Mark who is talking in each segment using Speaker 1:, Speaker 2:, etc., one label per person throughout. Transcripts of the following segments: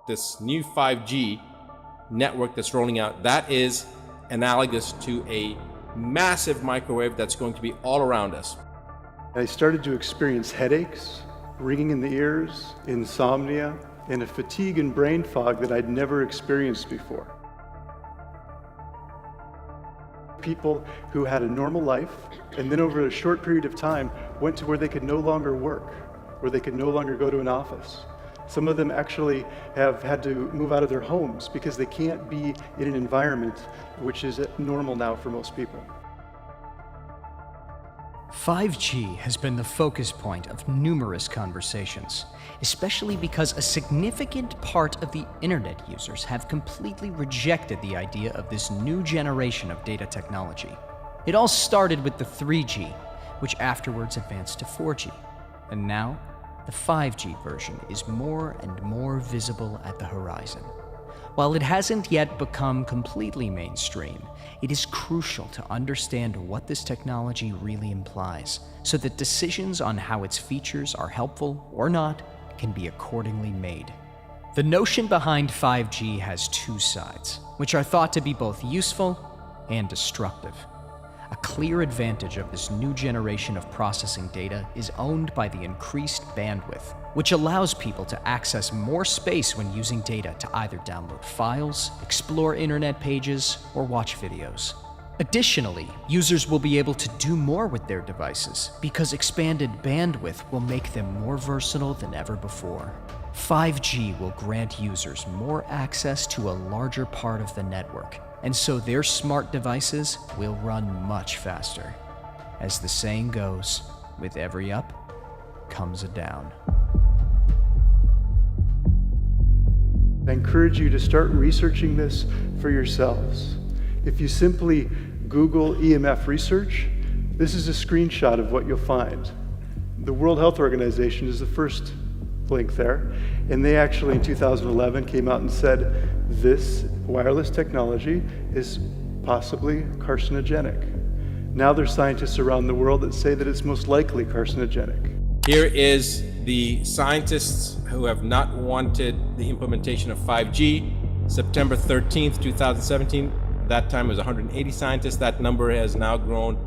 Speaker 1: this new 5G network that's rolling out, that is analogous to a massive microwave that's going to be all around us.
Speaker 2: I started to experience headaches, ringing in the ears, insomnia, and a fatigue and brain fog that I'd never experienced before. People who had a normal life, and then over a short period of time, went to where they could no longer work, where they could no longer go to an office. Some of them actually have had to move out of their homes because they can't be in an environment which is normal now for most people.
Speaker 3: 5G has been the focus point of numerous conversations, especially because a significant part of the internet users have completely rejected the idea of this new generation of data technology. It all started with the 3G, which afterwards advanced to 4G, and now the 5G version is more and more visible at the horizon. While it hasn't yet become completely mainstream, it is crucial to understand what this technology really implies, so that decisions on how its features are helpful or not can be accordingly made. The notion behind 5G has two sides, which are thought to be both useful and destructive. A clear advantage of this new generation of processing data is owned by the increased bandwidth, which allows people to access more space when using data to either download files, explore internet pages, or watch videos. Additionally, users will be able to do more with their devices because expanded bandwidth will make them more versatile than ever before. 5G will grant users more access to a larger part of the network, and so their smart devices will run much faster. As the saying goes, with every up comes a down.
Speaker 2: I encourage you to start researching this for yourselves. If you simply Google EMF research, this is a screenshot of what you'll find. The World Health Organization is the first link there, and they actually in 2011 came out and said this wireless technology is possibly carcinogenic. Now there's scientists around the world that say that it's most likely carcinogenic.
Speaker 1: Here is the scientists who have not wanted the implementation of 5G. September 13th, 2017, that time was 180 scientists. That number has now grown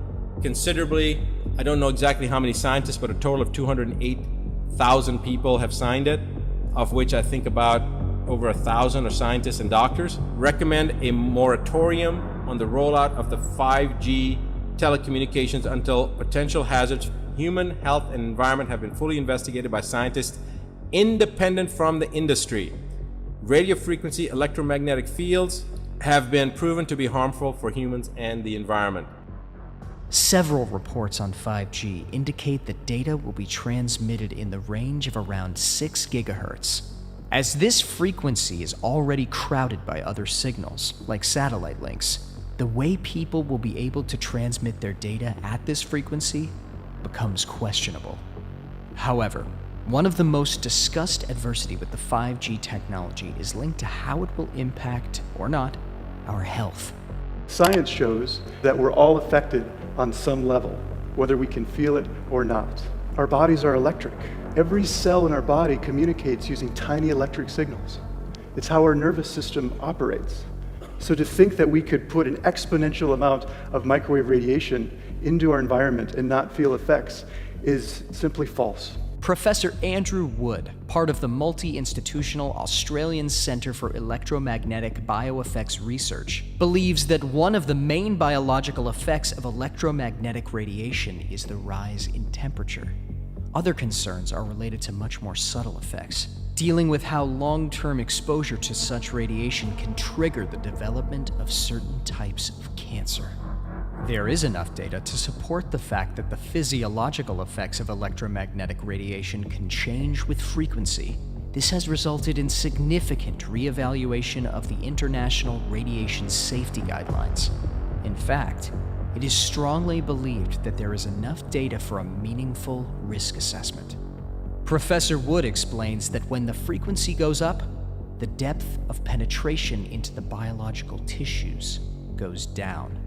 Speaker 1: considerably. I don't know exactly how many scientists, but a total of 208,000 people have signed it, of which I think about over 1,000 are scientists and doctors. Recommend a moratorium on the rollout of the 5G telecommunications until potential hazards, human health and environment have been fully investigated by scientists independent from the industry. Radio frequency electromagnetic fields have been proven to be harmful for humans and the environment.
Speaker 3: Several reports on 5G indicate that data will be transmitted in the range of around 6 gigahertz. As this frequency is already crowded by other signals, like satellite links, the way people will be able to transmit their data at this frequency becomes questionable. However, one of the most discussed adversity with the 5G technology is linked to how it will impact, or not, our health.
Speaker 2: Science shows that we're all affected on some level, whether we can feel it or not. Our bodies are electric. Every cell in our body communicates using tiny electric signals. It's how our nervous system operates. So to think that we could put an exponential amount of microwave radiation into our environment and not feel effects is simply false.
Speaker 3: Professor Andrew Wood, part of the multi-institutional Australian Centre for Electromagnetic Bioeffects Research, believes that one of the main biological effects of electromagnetic radiation is the rise in temperature. Other concerns are related to much more subtle effects, dealing with how long-term exposure to such radiation can trigger the development of certain types of cancer. There is enough data to support the fact that the physiological effects of electromagnetic radiation can change with frequency. This has resulted in significant reevaluation of the International Radiation Safety Guidelines. In fact, it is strongly believed that there is enough data for a meaningful risk assessment. Professor Wood explains that when the frequency goes up, the depth of penetration into the biological tissues goes down.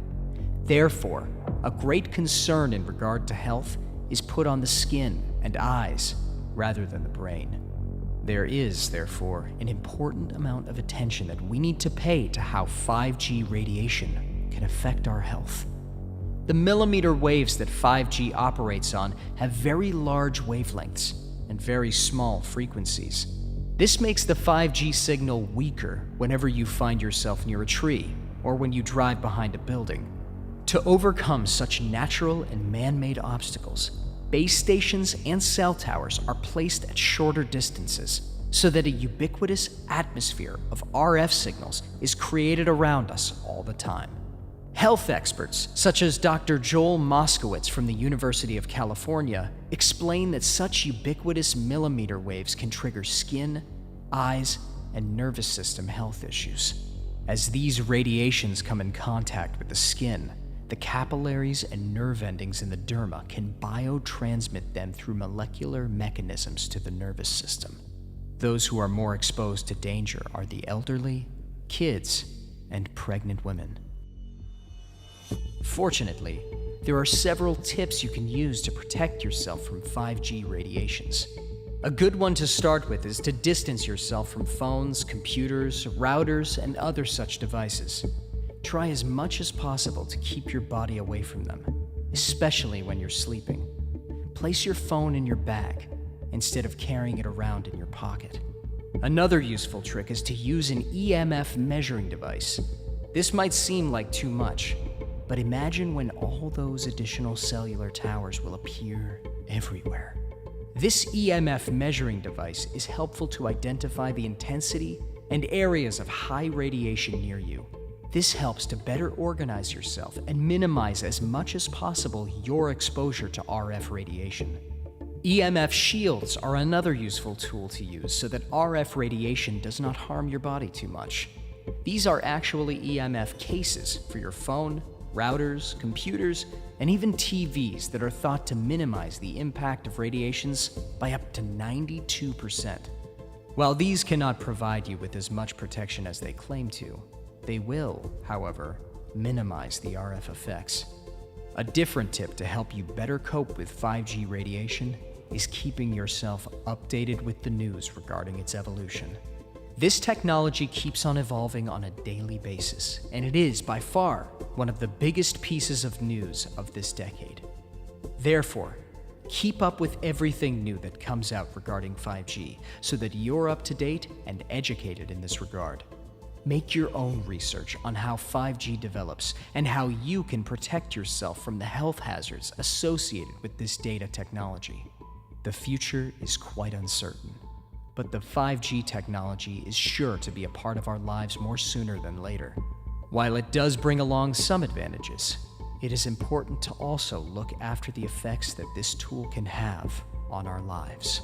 Speaker 3: Therefore, a great concern in regard to health is put on the skin and eyes rather than the brain. There is, therefore, an important amount of attention that we need to pay to how 5G radiation can affect our health. The millimeter waves that 5G operates on have very large wavelengths and very small frequencies. This makes the 5G signal weaker whenever you find yourself near a tree or when you drive behind a building. To overcome such natural and man-made obstacles, base stations and cell towers are placed at shorter distances so that a ubiquitous atmosphere of RF signals is created around us all the time. Health experts, such as Dr. Joel Moskowitz from the University of California, explain that such ubiquitous millimeter waves can trigger skin, eyes, and nervous system health issues. As these radiations come in contact with the skin, the capillaries and nerve endings in the derma can biotransmit them through molecular mechanisms to the nervous system. Those who are more exposed to danger are the elderly, kids, and pregnant women. Fortunately, there are several tips you can use to protect yourself from 5G radiations. A good one to start with is to distance yourself from phones, computers, routers, and other such devices. Try as much as possible to keep your body away from them, especially when you're sleeping. Place your phone in your bag instead of carrying it around in your pocket. Another useful trick is to use an EMF measuring device. This might seem like too much, but imagine when all those additional cellular towers will appear everywhere. This EMF measuring device is helpful to identify the intensity and areas of high radiation near you. This helps to better organize yourself and minimize as much as possible your exposure to RF radiation. EMF shields are another useful tool to use so that RF radiation does not harm your body too much. These are actually EMF cases for your phone, routers, computers, and even TVs that are thought to minimize the impact of radiations by up to 92%. While these cannot provide you with as much protection as they claim to, they will, however, minimize the RF effects. A different tip to help you better cope with 5G radiation is keeping yourself updated with the news regarding its evolution. This technology keeps on evolving on a daily basis, and it is, by far, one of the biggest pieces of news of this decade. Therefore, keep up with everything new that comes out regarding 5G so that you're up to date and educated in this regard. Make your own research on how 5G develops and how you can protect yourself from the health hazards associated with this data technology. The future is quite uncertain, but the 5G technology is sure to be a part of our lives more sooner than later. While it does bring along some advantages, it is important to also look after the effects that this tool can have on our lives.